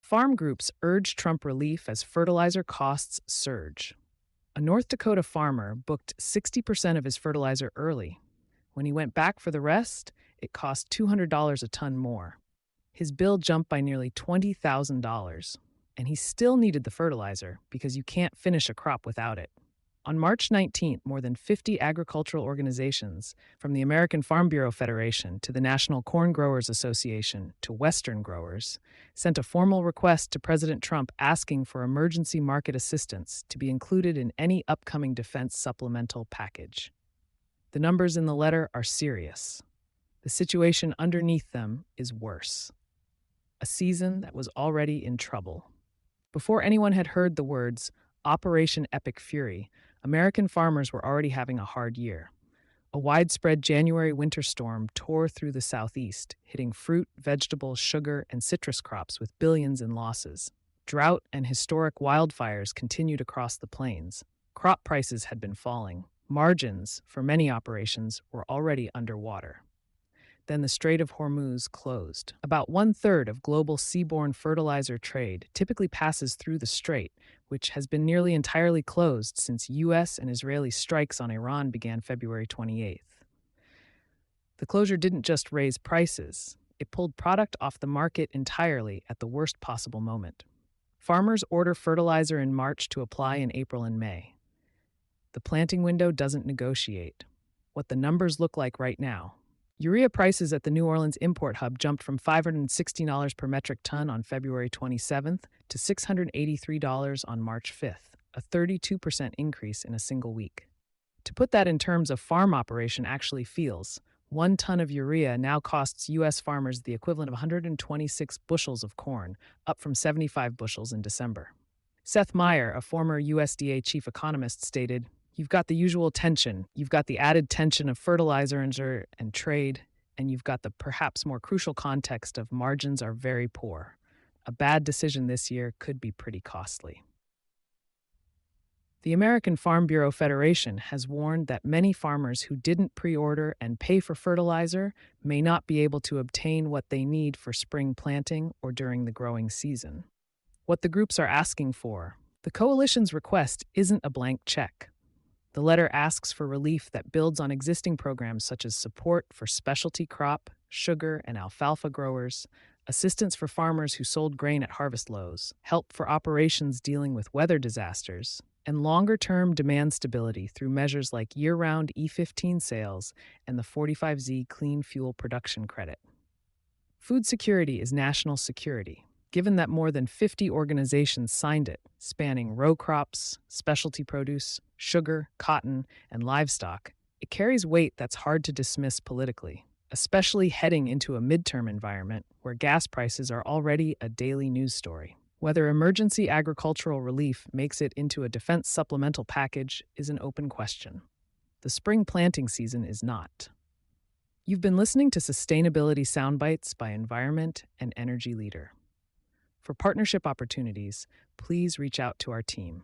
Farm groups urge Trump relief as fertilizer costs surge. A North Dakota farmer booked 60% of his fertilizer early. When he went back for the rest, it cost $200 a ton more. His bill jumped by nearly $20,000, and he still needed the fertilizer because you can't finish a crop without it. On March 19th, more than 50 agricultural organizations, from the American Farm Bureau Federation to the National Corn Growers Association to Western growers, sent a formal request to President Trump asking for emergency market assistance to be included in any upcoming defense supplemental package. The numbers in the letter are serious. The situation underneath them is worse. A season that was already in trouble. Before anyone had heard the words Operation Epic Fury, American farmers were already having a hard year. A widespread January winter storm tore through the southeast, hitting fruit, vegetables, sugar, and citrus crops with billions in losses. Drought and historic wildfires continued across the plains. Crop prices had been falling. Margins for many operations were already underwater. Then the Strait of Hormuz closed. About one-third of global seaborne fertilizer trade typically passes through the strait, which has been nearly entirely closed since U.S. and Israeli strikes on Iran began February 28th. The closure didn't just raise prices, it pulled product off the market entirely at the worst possible moment. Farmers order fertilizer in March to apply in April and May. The planting window doesn't negotiate. What the numbers look like right now. Urea prices at the New Orleans import hub jumped from $560 per metric ton on February 27th to $683 on March 5th, a 32% increase in a single week. To put that in terms a farm operation actually feels, 1 ton of urea now costs U.S. farmers the equivalent of 126 bushels of corn, up from 75 bushels in December. Seth Meyer, a former USDA chief economist, stated, "You've got the usual tension. You've got the added tension of fertilizer and trade, and you've got the perhaps more crucial context of margins are very poor. A bad decision this year could be pretty costly." The American Farm Bureau Federation has warned that many farmers who didn't pre-order and pay for fertilizer may not be able to obtain what they need for spring planting or during the growing season. What the groups are asking for, the coalition's request isn't a blank check. The letter asks for relief that builds on existing programs such as support for specialty crop, sugar, and alfalfa growers, assistance for farmers who sold grain at harvest lows, help for operations dealing with weather disasters, and longer-term demand stability through measures like year-round E15 sales and the 45Z Clean Fuel Production Credit. Food security is national security. Given that more than 50 organizations signed it, spanning row crops, specialty produce, sugar, cotton, and livestock, it carries weight that's hard to dismiss politically, especially heading into a midterm environment where gas prices are already a daily news story. Whether emergency agricultural relief makes it into a defense supplemental package is an open question. The spring planting season is not. You've been listening to Sustainability Soundbites by Environment and Energy Leader. For partnership opportunities, please reach out to our team.